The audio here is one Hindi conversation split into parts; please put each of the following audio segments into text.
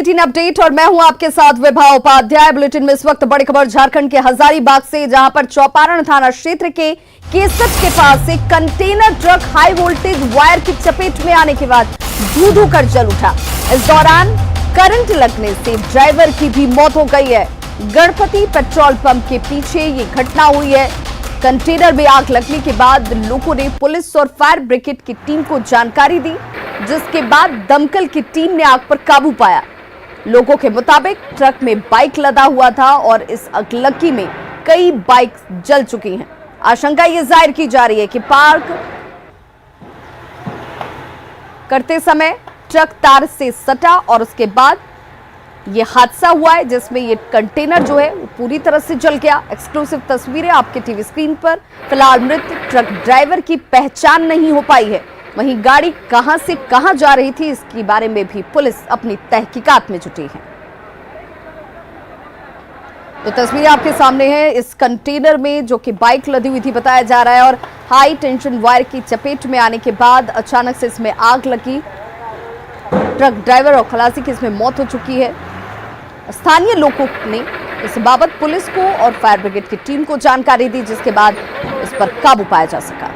अपडेट और मैं हूं आपके साथ विभा उपाध्याय। बुलेटिन में इस वक्त बड़ी खबर झारखंड के हजारीबाग से, जहां पर चौपारण थाना क्षेत्र के केसट के पास एक container truck high voltage wire की चपेट में आने के बाद धू कर जल उठा। इस दौरान करंट लगने से ड्राइवर की भी मौत हो गई है। गणपति पेट्रोल पंप के पीछे ये घटना हुई है। कंटेनर में आग लगने के बाद लोगों ने पुलिस और फायर ब्रिगेड की टीम को जानकारी दी, जिसके बाद दमकल की टीम ने आग पर काबू पाया। लोगों के मुताबिक ट्रक में बाइक लदा हुआ था और इस अगलगी में कई बाइक जल चुकी हैं। आशंका ये जाहिर की जा रही है कि पार्क करते समय ट्रक तार से सटा और उसके बाद ये हादसा हुआ है, जिसमें ये कंटेनर जो है वो पूरी तरह से जल गया। एक्सक्लूसिव तस्वीरें आपके टीवी स्क्रीन पर। फिलहाल मृत ट्रक ड्राइवर की पहचान नहीं हो पाई है। वहीं गाड़ी कहां से कहां जा रही थी, इसके बारे में भी पुलिस अपनी तहकीकात में जुटी है। तो तस्वीरें आपके सामने है। इस कंटेनर में जो कि बाइक लदी हुई थी बताया जा रहा है, और हाई टेंशन वायर की चपेट में आने के बाद अचानक से इसमें आग लगी। ट्रक ड्राइवर और खलासी की इसमें मौत हो चुकी है। स्थानीय लोगों ने इस बाबत पुलिस को और फायर ब्रिगेड की टीम को जानकारी दी, जिसके बाद इस पर काबू पाया जा सका।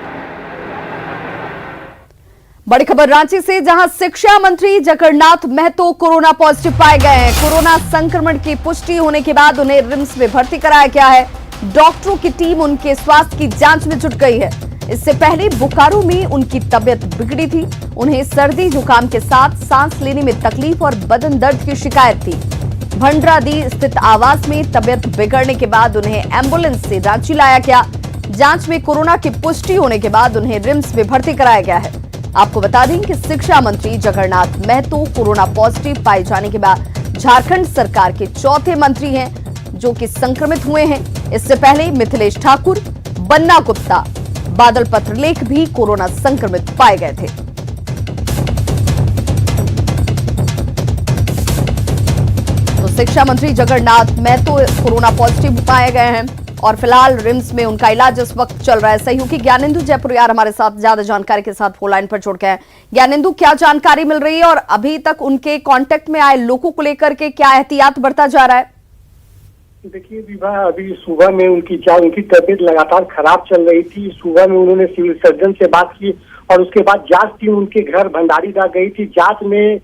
बड़ी खबर रांची से, जहां शिक्षा मंत्री जगन्नाथ महतो कोरोना पॉजिटिव पाए गए हैं। कोरोना संक्रमण की पुष्टि होने के बाद उन्हें रिम्स में भर्ती कराया गया है। डॉक्टरों की टीम उनके स्वास्थ्य की जांच में जुट गई है। इससे पहले बोकारो में उनकी तबियत बिगड़ी थी। उन्हें सर्दी जुकाम के साथ सांस लेने में तकलीफ और बदन दर्द की शिकायत थी। भंडरादी स्थित आवास में तबियत बिगड़ने के बाद उन्हें एम्बुलेंस से रांची लाया गया। जांच में कोरोना की पुष्टि होने के बाद उन्हें रिम्स में भर्ती कराया गया है। आपको बता दें कि शिक्षा मंत्री जगन्नाथ महतो कोरोना पॉजिटिव पाए जाने के बाद झारखंड सरकार के चौथे मंत्री हैं जो कि संक्रमित हुए हैं। इससे पहले मिथिलेश ठाकुर, बन्ना गुप्ता, बादल पत्रलेख भी कोरोना संक्रमित पाए गए थे। तो शिक्षा मंत्री जगन्नाथ महतो कोरोना पॉजिटिव पाए गए हैं और फिलहाल रिम्स में उनका इलाज इस वक्त चल रहा है। सहयोगी ज्ञानेंदु जयपुरियार हमारे साथ ज्यादा जानकारी के साथ फोन लाइन पर जुड़ गए हैं। ज्ञानेंदु, क्या जानकारी मिल रही है और अभी तक उनके कांटेक्ट में आए लोगों को लेकर के क्या एहतियात बरता जा रहा है? देखिए विवाह, अभी सुबह में उनकी तबीयत लगातार खराब चल रही थी। सुबह में उन्होंने सिविल सर्जन से बात की और उसके बाद जांच टीम उनके घर भंडारीदार गई थी। जांच में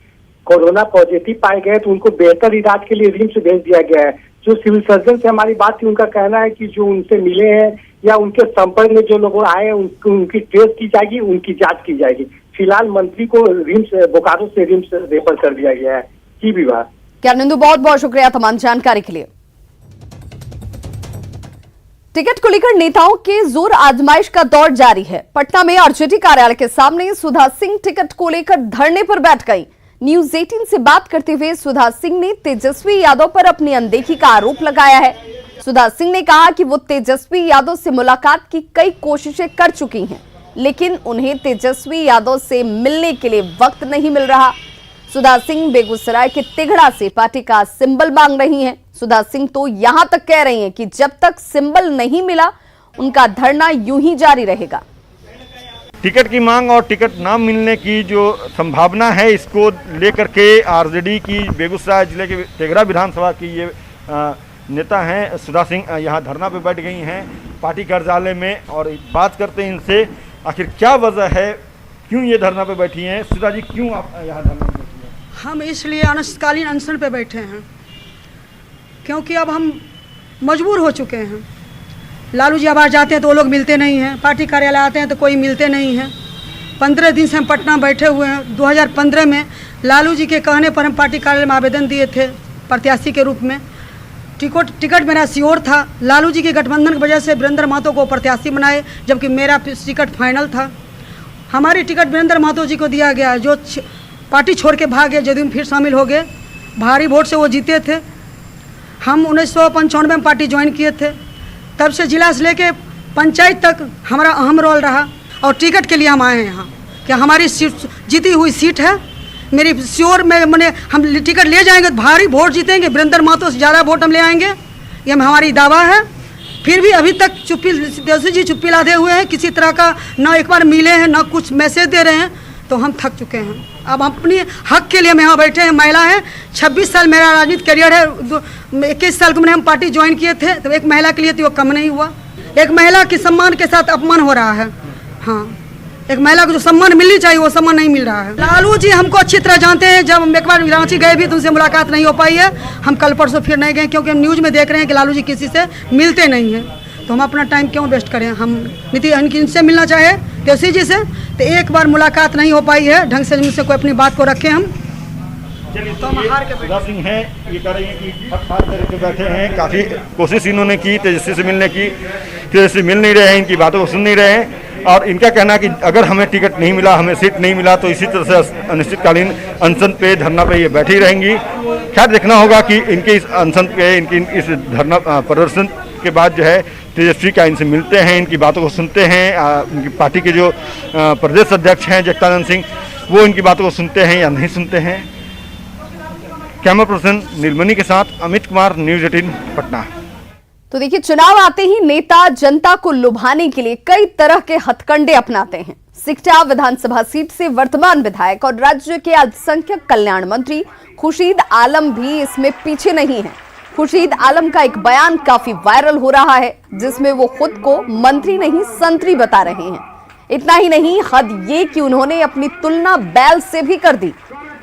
कोरोना पॉजिटिव पाए गए तो उनको बेहतर इलाज के लिए रिम्स भेज दिया गया है। जो सिविल सर्जन से हमारी बात थी, उनका कहना है कि जो उनसे मिले हैं या उनके संपर्क में जो लोग आए हैं उनकी टेस्ट की जाएगी, उनकी जांच की जाएगी। फिलहाल मंत्री को रिम्स बोकारो से रिम्स रेफर कर दिया गया है। जी विवाह। ज्ञानेंदु, बहुत बहुत शुक्रिया तमाम जानकारी के लिए। टिकट को लेकर नेताओं के जोर आजमाइश का दौर जारी है। पटना में आरजेडी कार्यालय के सामने सुधा सिंह टिकट को लेकर धरने पर बैठ गई। न्यूज 18 से बात करते हुए सुधा सिंह ने तेजस्वी यादव पर अपनी अनदेखी का आरोप लगाया है। सुधा सिंह ने कहा कि वो तेजस्वी यादव से मुलाकात की कई कोशिशें कर चुकी हैं, लेकिन उन्हें तेजस्वी यादव से मिलने के लिए वक्त नहीं मिल रहा। सुधा सिंह बेगूसराय के तिघड़ा से पार्टी का सिंबल मांग रही हैं। सुधा सिंह तो यहां तक कह रही हैं कि जब तक सिंबल नहीं मिला उनका धरना यूं ही जारी रहेगा। टिकट की मांग और टिकट ना मिलने की जो संभावना है, इसको लेकर के आरजेडी की बेगूसराय जिले के तिघड़ा विधानसभा की ये नेता हैं सुधा सिंह यहाँ धरना पे बैठ गई हैं पार्टी कार्यालय में। और बात करते हैं इनसे, आखिर क्या वजह है, क्यों ये धरना पे बैठी हैं? सुधा जी, क्यों आप यहाँ धरना पे बैठी हैं? हम इसलिए अनिश्चितकालीन अनशन पे बैठे हैं क्योंकि अब हम मजबूर हो चुके हैं। लालू जी आवाज जाते हैं तो वो लोग मिलते नहीं हैं, पार्टी कार्यालय आते हैं तो कोई मिलते नहीं हैं। 15 दिन से हम पटना बैठे हुए हैं। 2015 में लालू जी के कहने पर हम पार्टी कार्यालय में आवेदन दिए थे प्रत्याशी के रूप में। टिकट मेरा श्योर था। लालू जी के गठबंधन की वजह से वीरेंद्र महतो को प्रत्याशी बनाए, जबकि मेरा टिकट फाइनल था। हमारी टिकट वीरेंद्र महतो जी को दिया गया, जो पार्टी छोड़ के भागे, जदयू में फिर शामिल हो गए। भारी वोट से वो जीते थे। हम 1995 में पार्टी ज्वाइन किए थे। तब से जिला से लेके पंचायत तक हमारा अहम रोल रहा और टिकट के लिए हम आए हैं यहाँ कि हमारी सीट जीती हुई सीट है। मेरी श्योर में मैंने हम टिकट ले जाएंगे तो भारी वोट जीतेंगे, वीरेंद्र महतो से ज़्यादा वोट हम ले आएंगे, ये हमारी दावा है। फिर भी अभी तक तेजस्वी जी चुप्पी लादे हुए हैं, किसी तरह का ना एक बार मिले हैं ना कुछ मैसेज दे रहे हैं। तो हम थक चुके हैं। अब हम अपने हक के लिए हम यहाँ बैठे हैं। महिला है, 26 साल मेरा राजनीतिक करियर है, 21 साल को मैंने हम पार्टी ज्वाइन किए थे, तो एक महिला के लिए तो वो कम नहीं हुआ। एक महिला के सम्मान के साथ अपमान हो रहा है। हाँ, एक महिला को जो सम्मान मिलनी चाहिए वो सम्मान नहीं मिल रहा है। लालू जी हमको अच्छी तरह जानते हैं। जब हम एक बार रांची गए भी तो उनसे मुलाकात नहीं हो पाई है। हम कल परसों फिर नहीं गए, क्योंकि हम न्यूज़ में देख रहे हैं कि लालू जी किसी से मिलते नहीं हैं। तो हम अपना टाइम क्यों वेस्ट करें। हम इनसे मिलना चाहे केसी जी से, तो एक बार मुलाकात नहीं हो पाई है ढंग से। उनसे कोई अपनी बात को रखें हम। तो हम हार के सुधा सिंह हैं, ये कह रही हैं कि हार करके बैठे हैं। काफ़ी कोशिश इन्होंने की तेजस्वी से मिलने की, तेजस्वी मिल नहीं रहे हैं, इनकी बातों को सुन नहीं रहे हैं। और इनका कहना है कि अगर हमें टिकट नहीं मिला, हमें सीट नहीं मिला, तो इसी तरह से अनिश्चितकालीन अनशन पे, धरना पे ये बैठी रहेंगी। खैर देखना होगा कि इनके इस अनशन पे, इनकी इस धरना प्रदर्शन के बाद जो है तेजस्वी का इनसे मिलते हैं, इनकी बातों को सुनते हैं। उनकी पार्टी के जो प्रदेश अध्यक्ष हैं जगदानंद सिंह, वो इनकी बातों को सुनते हैं या नहीं सुनते हैं। कैमरा पर्सन नीलमणि के साथ अमित कुमार, न्यूज़ 18 पटना। तो देखिए, चुनाव आते ही नेता जनता को लुभाने के लिए कई तरह के हथकंडे अपनाते हैं। सिकटा विधानसभा सीट से वर्तमान विधायक और राज्य के अल्पसंख्यक कल्याण मंत्री खुर्शीद आलम भी इसमें पीछे नहीं है। खुर्शीद आलम का एक बयान काफी वायरल हो रहा है, जिसमें वो खुद को मंत्री नहीं संतरी बता रहे हैं। इतना ही नहीं, हद ये कि उन्होंने अपनी तुलना बैल से भी कर दी।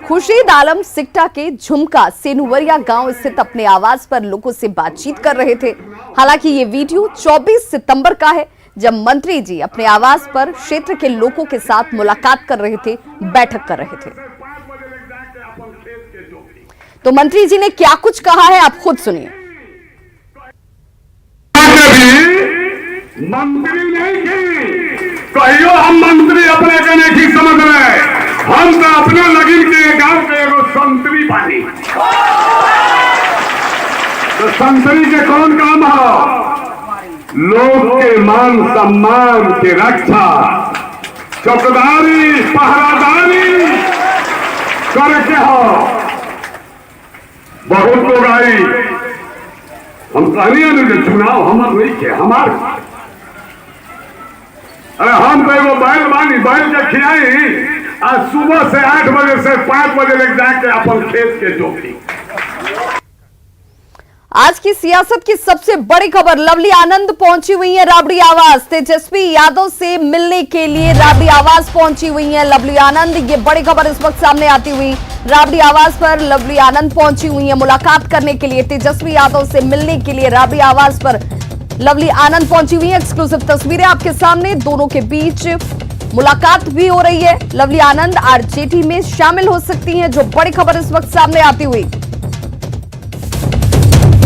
खुर्शीद आलम सिकटा के झुमका सेनुवरिया गांव स्थित अपने आवास पर लोगों से बातचीत कर रहे थे। हालांकि ये वीडियो 24 सितंबर का है, जब मंत्री जी अपने आवास पर क्षेत्र के लोगों के साथ मुलाकात कर रहे थे, बैठक कर रहे थे। तो मंत्री जी ने क्या कुछ कहा है, आप खुद सुनिए। मंत्री नहीं की कहियो हम मंत्री अपने के नहीं समझ रहे। हम तो अपने लगिन के गांव के एगो संतरी बानी। तो संतरी के कौन काम है? लोग के मान सम्मान के रक्षा, चौकीदारी, पहरादारी करके हो। बहुत लोग आई, हम कहनी चुनाव हमार नहीं के, हमार। अरे हम तो एगो बैल बानी, बैल के खिलाई आज सुबह से 8 बजे से 5 बजे लग जाके अपन खेत के जोती। आज की सियासत की सबसे बड़ी खबर, लवली आनंद पहुंची हुई है राबड़ी आवास। तेजस्वी यादव से मिलने के लिए राबड़ी आवास पहुंची हुई है लवली आनंद। ये बड़ी खबर इस वक्त सामने आती हुई, राबड़ी आवास पर लवली आनंद पहुंची हुई है मुलाकात करने के लिए। तेजस्वी यादव से मिलने के लिए राबड़ी आवास पर लवली आनंद पहुंची हुई है। एक्सक्लूसिव तस्वीरें आपके सामने, दोनों के बीच मुलाकात भी हो रही है। लवली आनंद आरजेडी में शामिल हो सकती हैं, जो बड़ी खबर इस वक्त सामने आती हुई।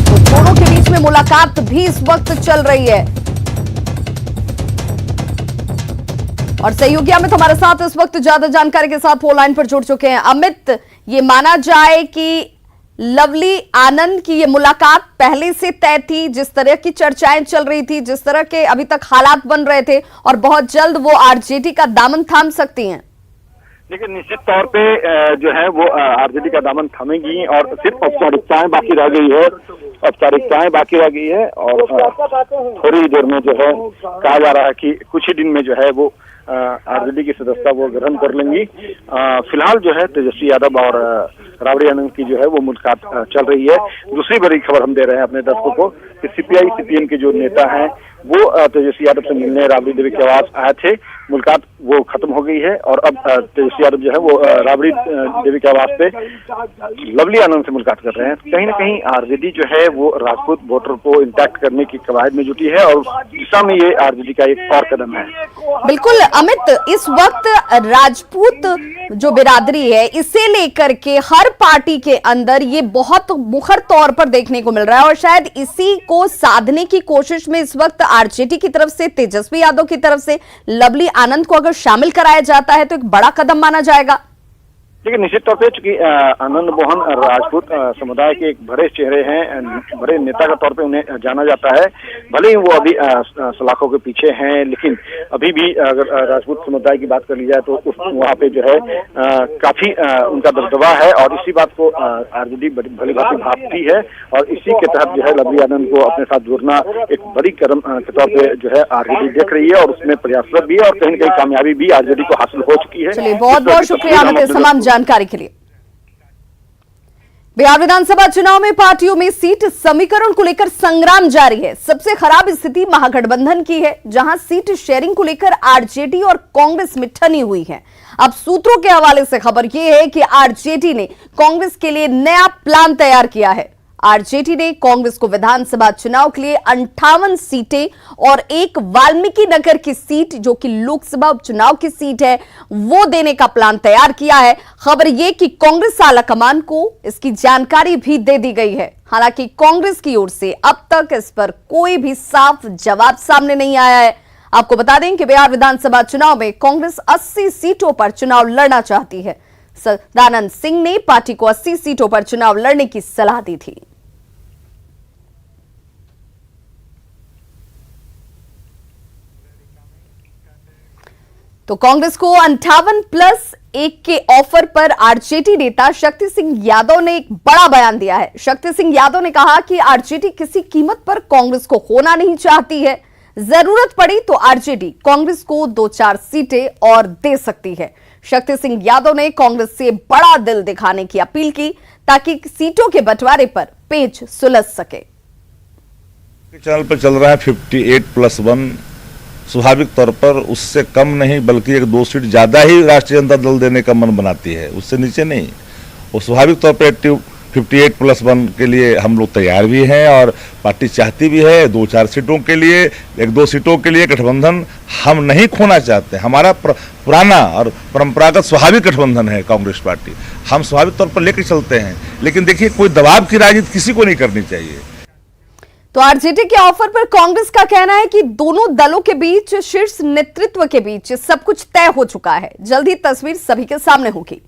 तो दोनों के बीच में मुलाकात भी इस वक्त चल रही है। और सहयोगी अमित हमारे साथ इस वक्त ज्यादा जानकारी के साथ फोन लाइन पर जुड़ चुके हैं। अमित, ये माना जाए कि लवली आनंद की ये मुलाकात पहले से तय थी, जिस तरह की चर्चाएं चल रही थी, जिस तरह के अभी तक हालात बन रहे थे, और बहुत जल्द वो आरजेडी का दामन थाम सकती हैं? लेकिन निश्चित तौर पे जो है वो आरजेडी का दामन थामेगी और सिर्फ औपचारिकताएं बाकी रह गई है। औपचारिकताएं बाकी रह गई है और थोड़ी देर में जो है कहा जा रहा है कि कुछ ही दिन में जो है वो आरजेडी की सदस्यता वो ग्रहण कर लेंगी। फिलहाल जो है तेजस्वी यादव और राबड़ी आनंद की जो है वो मुलाकात चल रही है। दूसरी बड़ी खबर हम दे रहे हैं अपने दर्शकों को कि सीपीआई सीपीएम के जो नेता हैं वो तेजस्वी यादव से मिलने राबड़ी देवी के आवास आए थे। मुलाकात वो खत्म हो गई है और अब तेजस्वी यादव जो है वो राबड़ी देवी के आवास पे लवली आनंद से मुलाकात कर रहे हैं। कहीं ना कहीं आरजेडी जो है वो राजपूत वोटर को इंटैक्ट करने की कवायद में जुटी है और उस दिशा में ये आरजेडी का एक और कदम है। बिल्कुल अमित, इस वक्त राजपूत जो बिरादरी है, इसे लेकर के हर पार्टी के अंदर ये बहुत मुखर तौर पर देखने को मिल रहा है और शायद इसी को साधने की कोशिश में इस वक्त आरजेडी की तरफ से, तेजस्वी यादव की तरफ से लवली आनंद को अगर शामिल कराया जाता है तो एक बड़ा कदम माना जाएगा। देखिए, निश्चित तौर पे चूंकि आनंद मोहन राजपूत समुदाय के एक बड़े चेहरे हैं, बड़े नेता के तौर पे उन्हें जाना जाता है। भले ही वो अभी सलाखों के पीछे हैं, लेकिन अभी भी अगर राजपूत समुदाय की बात कर ली जाए तो वहाँ पे जो है काफी उनका दबदबा है और इसी बात को आरजेडी भली भांति भापती है और इसी के तहत जो है लवली आनंद को अपने साथ जोड़ना एक बड़ी कदम के तौर पे जो है आरजेडी देख रही है और उसमें प्रयासरत भी है और कहीं न कहीं कामयाबी भी आरजेडी को हासिल हो चुकी है। चलिए, बहुत बहुत शुक्रिया अमित तमाम जानकारी के लिए। बिहार विधानसभा चुनाव में पार्टियों में सीट समीकरण को लेकर संग्राम जारी है। सबसे खराब स्थिति महागठबंधन की है, जहां सीट शेयरिंग को लेकर आरजेडी और कांग्रेस में ठनी हुई है। अब सूत्रों के हवाले से खबर यह है कि आरजेडी ने कांग्रेस के लिए नया प्लान तैयार किया है। आरजेडी ने कांग्रेस को विधानसभा चुनाव के लिए 58 सीटें और एक वाल्मीकि नगर की सीट, जो कि लोकसभा उपचुनाव की सीट है, वो देने का प्लान तैयार किया है। खबर यह कि कांग्रेस आलाकमान को इसकी जानकारी भी दे दी गई है। हालांकि कांग्रेस की ओर से अब तक इस पर कोई भी साफ जवाब सामने नहीं आया है। आपको बता दें कि बिहार विधानसभा चुनाव में कांग्रेस 80 सीटों पर चुनाव लड़ना चाहती है। सदानंद सिंह ने पार्टी को 80 सीटों पर चुनाव लड़ने की सलाह दी थी। तो कांग्रेस को 58+1 के ऑफर पर आरजेडी नेता शक्ति सिंह यादव ने एक बड़ा बयान दिया है। शक्ति सिंह यादव ने कहा कि आरजेडी किसी कीमत पर कांग्रेस को खोना नहीं चाहती है। जरूरत पड़ी तो आरजेडी कांग्रेस को 2-4 सीटें और दे सकती है। शक्ति सिंह यादव ने कांग्रेस से बड़ा दिल दिखाने की अपील की ताकि सीटों के बंटवारे पर पेच सुलझ सके। चैनल पर चल रहा है 58+1, स्वाभाविक तौर पर उससे कम नहीं बल्कि 1-2 सीट ज्यादा ही राष्ट्रीय जनता दल देने का मन बनाती है, उससे नीचे नहीं। और स्वाभाविक तौर पर 58+1 के लिए हम लोग तैयार भी हैं और पार्टी चाहती भी है। 2-4 सीटों के लिए, 1-2 सीटों के लिए गठबंधन हम नहीं खोना चाहते। हमारा पुराना और परंपरागत स्वाभाविक गठबंधन है कांग्रेस पार्टी, हम स्वाभाविक तौर पर लेकर चलते हैं। लेकिन देखिए, कोई दबाव की राजनीति किसी को नहीं करनी चाहिए। तो आरजेडी के ऑफर पर कांग्रेस का कहना है कि दोनों दलों के बीच, शीर्ष नेतृत्व के बीच सब कुछ तय हो चुका है। जल्द ही तस्वीर सभी के सामने होगी।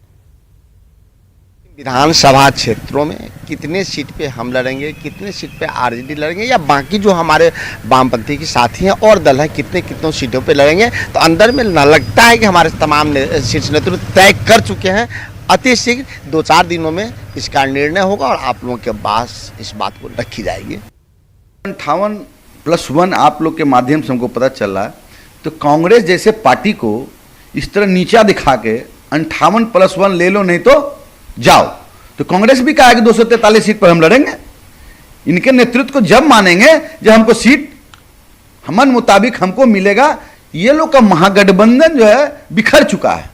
विधानसभा क्षेत्रों में कितने सीट पे हम लड़ेंगे, कितने सीट पे आरजेडी लड़ेंगे या बाकी जो हमारे वामपंथी के साथी हैं और दल हैं, कितनों सीटों पे लड़ेंगे, तो अंदर में न लगता है कि हमारे तमाम शीर्ष नेतृत्व तय कर चुके हैं। अति शीघ्र 2-4 दिनों में इसका निर्णय होगा और आप लोगों के पास इस बात को रखी जाएगी। 58+1 आप लोग के माध्यम से हमको पता चल रहा है, तो कांग्रेस जैसे पार्टी को इस तरह नीचा दिखा के 58+1 ले लो, नहीं तो जाओ। तो कांग्रेस भी कहा है कि 243 सीट पर हम लड़ेंगे। इनके नेतृत्व को जब मानेंगे जब हमको सीट मन मुताबिक हमको मिलेगा। ये लोग का महागठबंधन जो है बिखर चुका है।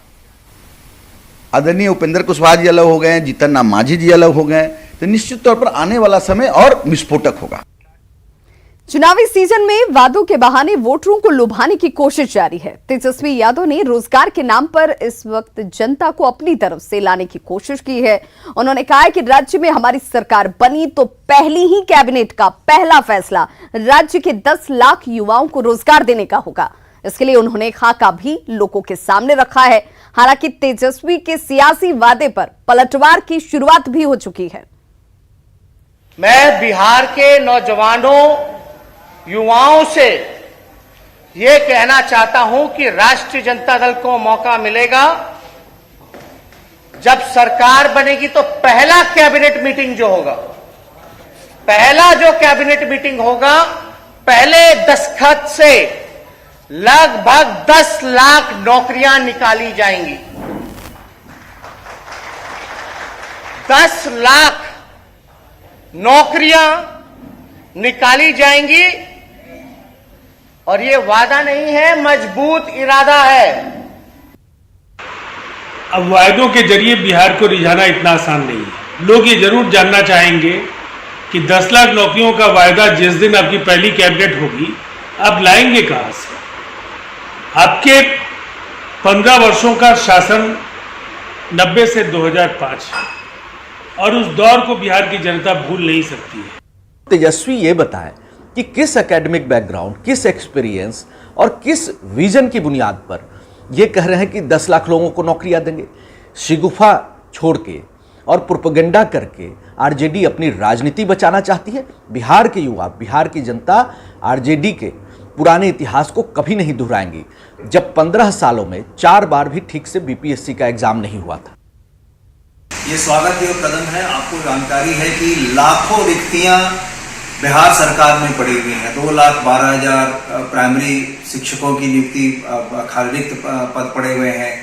आदरणीय उपेंद्र कुशवाहा जी अलग हो गए, जीतन राम मांझी जी अलग हो गए, तो निश्चित तौर पर आने वाला समय और विस्फोटक होगा। चुनावी सीजन में वादों के बहाने वोटरों को लुभाने की कोशिश जारी है। तेजस्वी यादव ने रोजगार के नाम पर इस वक्त जनता को अपनी तरफ से लाने की कोशिश की है। उन्होंने कहा है कि राज्य में हमारी सरकार बनी तो पहली ही कैबिनेट का पहला फैसला राज्य के 10 लाख युवाओं को रोजगार देने का होगा। इसके लिए उन्होंने खाका भी लोगों के सामने रखा है। हालांकि तेजस्वी के सियासी वादे पर पलटवार की शुरुआत भी हो चुकी है। मैं बिहार के नौजवानों, युवाओं से ये कहना चाहता हूं कि राष्ट्रीय जनता दल को मौका मिलेगा, जब सरकार बनेगी तो पहला कैबिनेट मीटिंग जो होगा, पहला जो कैबिनेट मीटिंग होगा, पहले दस्तखत से लगभग 10 लाख नौकरियां निकाली जाएंगी। 10 लाख नौकरियां निकाली जाएंगी और ये वादा नहीं है, मजबूत इरादा है। अब वायदों के जरिए बिहार को रिझाना इतना आसान नहीं है। लोग ये जरूर जानना चाहेंगे कि 10 लाख नौकरियों का वायदा जिस दिन आपकी पहली कैबिनेट होगी, आप लाएंगे कहां से? आपके 15 वर्षों का शासन 90 से 2005 और उस दौर को बिहार की जनता भूल नहीं सकती है। तेजस्वी ये बताएं कि किस एकेडमिक बैकग्राउंड, किस एक्सपीरियंस और किस विजन की बुनियाद पर ये कह रहे हैं कि 10 लाख लोगों को नौकरियां देंगे। शिगुफा छोड़ के और प्रोपेगेंडा करके आरजेडी अपनी राजनीति बचाना चाहती है। बिहार के युवा, बिहार की जनता आरजेडी के पुराने इतिहास को कभी नहीं दोहराएंगी, जब 15 सालों में 4 बार भी ठीक से बीपीएससी का एग्जाम नहीं हुआ था। ये स्वागत योग्य कदम है। आपको जानकारी है कि लाखों रिक्तियां बिहार सरकार में पड़ी हुई हैं। 2,12,000 प्राइमरी शिक्षकों की नियुक्ति रिक्त पद पड़े हुए हैं,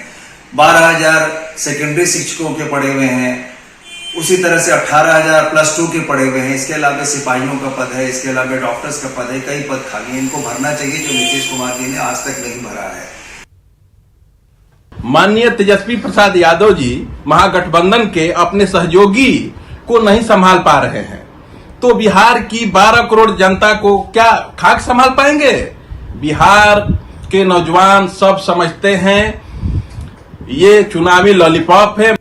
12,000 सेकेंडरी शिक्षकों के पड़े हुए हैं, उसी तरह से 18,000 +2 के पड़े हुए हैं। इसके अलावा सिपाहियों का पद है, इसके अलावा डॉक्टर्स का पद है, कई पद खाली हैं। इनको भरना चाहिए, जो नीतीश कुमार जी ने आज तक नहीं भरा है। माननीय तेजस्वी प्रसाद यादव जी महागठबंधन के अपने सहयोगी को नहीं संभाल पा रहे हैं, तो बिहार की 12 करोड़ जनता को क्या खाक संभाल पाएंगे? बिहार के नौजवान सब समझते हैं ये चुनावी लॉलीपॉप है।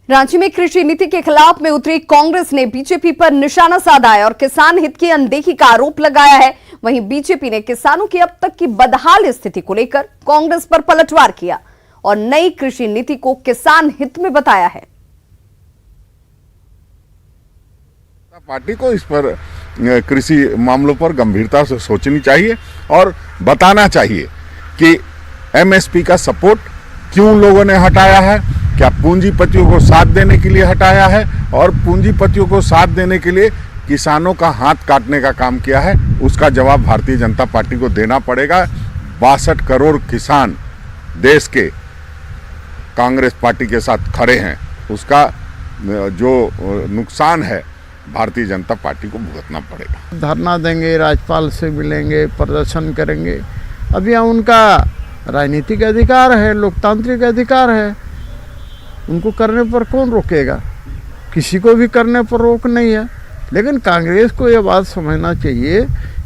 रांची में कृषि नीति के खिलाफ में उतरी कांग्रेस ने बीजेपी पर निशाना साधा है और किसान हित की अनदेखी का आरोप लगाया है। वहीं बीजेपी ने किसानों की अब तक की बदहाल स्थिति को लेकर कांग्रेस पर पलटवार किया और नई कृषि नीति को किसान हित में बताया है। पार्टी को इस पर कृषि मामलों पर गंभीरता से सोचनी चाहिए और बताना चाहिए कि एमएसपी का सपोर्ट क्यों लोगों ने हटाया है, क्या पूंजीपतियों को साथ देने के लिए हटाया है और पूंजीपतियों को साथ देने के लिए किसानों का हाथ काटने का काम किया है। उसका जवाब भारतीय जनता पार्टी को देना पड़ेगा। 62 करोड़ किसान देश के कांग्रेस पार्टी के साथ खड़े हैं, उसका जो नुकसान है भारतीय जनता पार्टी को भुगतना पड़ेगा। धरना देंगे, राज्यपाल से मिलेंगे, प्रदर्शन करेंगे। अब यह उनका राजनीतिक अधिकार है, लोकतांत्रिक अधिकार है, उनको करने पर कौन रोकेगा? किसी को भी करने पर रोक नहीं है। लेकिन कांग्रेस को यह बात समझना चाहिए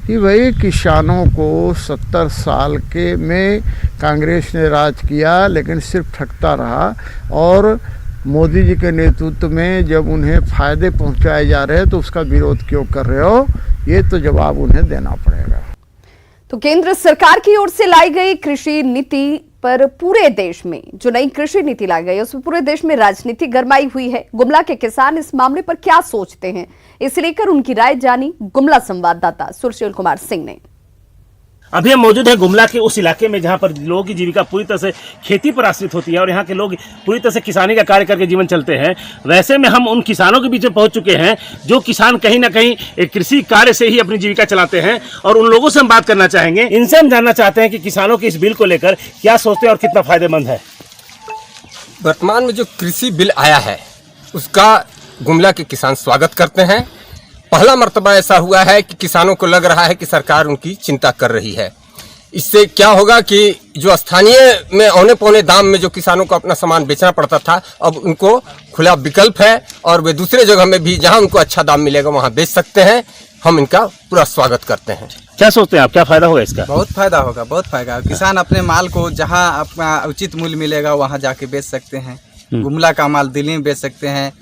कि भाई किसानों को 70 साल के में कांग्रेस ने राज किया, लेकिन सिर्फ ठगता रहा और मोदी जी के नेतृत्व में जब उन्हें फायदे पहुंचाए जा रहे हैं तो उसका विरोध क्यों कर रहे हो? ये तो जवाब उन्हें देना पड़ेगा। तो केंद्र सरकार की ओर से लाई गई कृषि नीति पर पूरे देश में जो नई कृषि नीति लाई गई उसमें पूरे देश में राजनीति गरमाई हुई है। गुमला के किसान इस मामले पर क्या सोचते हैं, इसे लेकर उनकी राय जानी गुमला संवाददाता सुशील कुमार सिंह ने। अभी हम मौजूद हैं गुमला के उस इलाके में जहां पर लोगों की जीविका पूरी तरह से खेती पर आश्रित होती है और यहाँ के लोग पूरी तरह से किसानी का कार्य करके जीवन चलते हैं। वैसे में हम उन किसानों के बीच में पहुंच चुके हैं जो किसान कहीं ना कहीं एक कृषि कार्य से ही अपनी जीविका चलाते हैं और उन लोगों से हम बात करना चाहेंगे। इनसे हम जानना चाहते हैं कि किसानों के इस बिल को लेकर क्या सोचते हैं और कितना फायदेमंद है। वर्तमान में जो कृषि बिल आया है उसका गुमला के किसान स्वागत करते हैं। पहला मर्तबा ऐसा हुआ है कि किसानों को लग रहा है कि सरकार उनकी चिंता कर रही है। इससे क्या होगा कि जो स्थानीय में औने पौने दाम में जो किसानों को अपना सामान बेचना पड़ता था, अब उनको खुला विकल्प है और वे दूसरे जगह में भी जहां उनको अच्छा दाम मिलेगा वहां बेच सकते हैं। हम इनका पूरा स्वागत करते हैं। क्या सोचते हैं आप, क्या फायदा होगा इसका? बहुत फायदा होगा, बहुत फायदा। किसान अपने माल को जहां अपना उचित मूल्य मिलेगा वहां जाके बेच सकते हैं। गुमला का माल दिल्ली में बेच सकते हैं।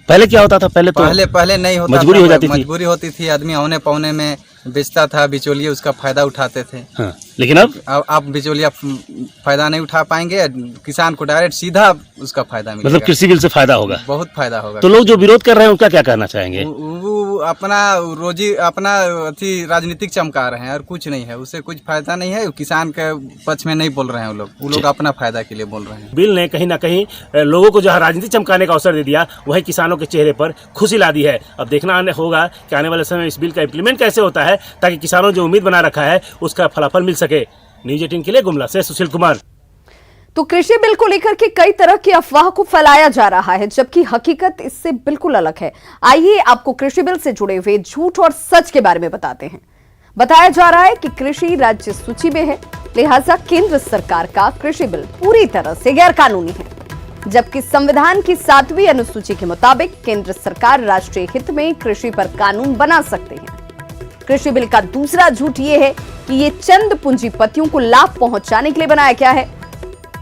पहले क्या होता था? पहले नहीं होता, मजबूरी हो जाती थी। मजबूरी होती थी, आदमी औने पौने में बेचता था, बिचौलिए उसका फायदा उठाते थे। हाँ, लेकिन अब बिचौलिया फायदा नहीं उठा पाएंगे, किसान को डायरेक्ट सीधा उसका फायदा मिलेगा। मतलब कृषि बिल से फायदा होगा, बहुत फायदा होगा। तो लोग जो विरोध कर रहे हैं उनका क्या कहना चाहेंगे? वो अपना रोजी अपना राजनीतिक चमका रहे हैं और कुछ नहीं है, उससे कुछ फायदा नहीं है। किसान के पक्ष में नहीं बोल रहे हैं वो लोग अपना फायदा के लिए बोल रहे हैं। बिल ने कहीं ना कहीं लोगों को जहाँ राजनीति चमकाने का अवसर दे दिया, वही किसानों के चेहरे पर खुशी ला दी है। अब देखना होगा कि आने वाले समय इस बिल का इम्प्लीमेंट कैसे होता है, ताकि किसानों जो उम्मीद बना रखा है उसका फलाफल मिल सके। न्यूज 18 के लिए गुमला से सुशील कुमार। तो कृषि बिल को लेकर के कई तरह की अफवाह को फैलाया जा रहा है, जबकि हकीकत इससे बिल्कुल अलग है। आइए आपको कृषि बिल से जुड़े हुए झूठ और सच के बारे में बताते हैं। बताया जा रहा है कि कृषि राज्य सूची में है, लिहाजा केंद्र सरकार का कृषि बिल पूरी तरह से गैरकानूनी है, जबकि संविधान की 7वीं अनुसूची के मुताबिक केंद्र सरकार राष्ट्रीय हित में कृषि पर कानून बना सकते हैं। कृषि बिल का दूसरा झूठ ये है कि ये चंद पूंजीपतियों को लाभ पहुंचाने के लिए बनाया गया है,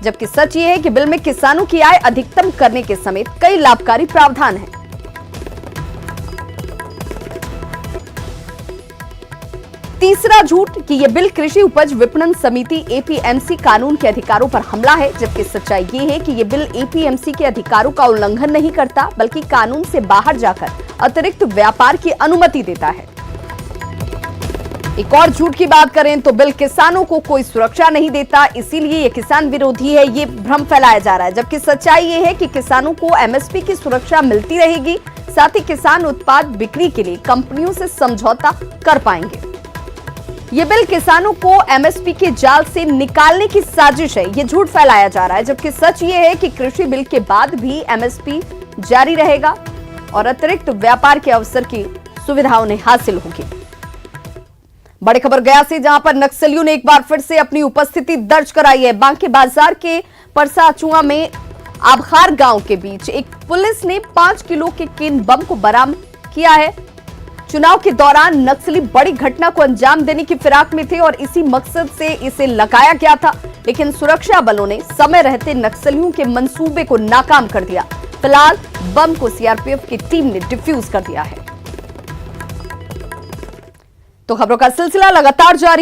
जबकि सच ये है कि बिल में किसानों की आय अधिकतम करने के समेत कई लाभकारी प्रावधान हैं। तीसरा झूठ कि यह बिल कृषि उपज विपणन समिति एपीएमसी कानून के अधिकारों पर हमला है, जबकि सच्चाई ये है कि यह बिल एपीएमसी के अधिकारों का उल्लंघन नहीं करता, बल्कि कानून से बाहर जाकर अतिरिक्त व्यापार की अनुमति देता है। एक और झूठ की बात करें तो बिल किसानों को कोई सुरक्षा नहीं देता, इसीलिए ये किसान विरोधी है, ये भ्रम फैलाया जा रहा है, जबकि सच्चाई ये है कि किसानों को एमएसपी की सुरक्षा मिलती रहेगी। साथ ही किसान उत्पाद बिक्री के लिए कंपनियों से समझौता कर पाएंगे। ये बिल किसानों को एमएसपी के जाल से निकालने की साजिश है, ये झूठ फैलाया जा रहा है, जबकि सच ये है कि कृषि बिल के बाद भी एमएसपी जारी रहेगा और अतिरिक्त व्यापार के अवसर की सुविधा उन्हें हासिल होगी। बड़ी खबर गया से, जहां पर नक्सलियों ने एक बार फिर से अपनी उपस्थिति दर्ज कराई है। बांके बाजार के परसाचुआ में आबखार गांव के बीच एक पुलिस ने 5 किलो के केन बम को बरामद किया है। चुनाव के दौरान नक्सली बड़ी घटना को अंजाम देने की फिराक में थे और इसी मकसद से इसे लगाया गया था, लेकिन सुरक्षा बलों ने समय रहते नक्सलियों के मंसूबे को नाकाम कर दिया। फिलहाल बम को सीआरपीएफ की टीम ने डिफ्यूज कर दिया है। तो खबरों का सिलसिला लगातार जारी है।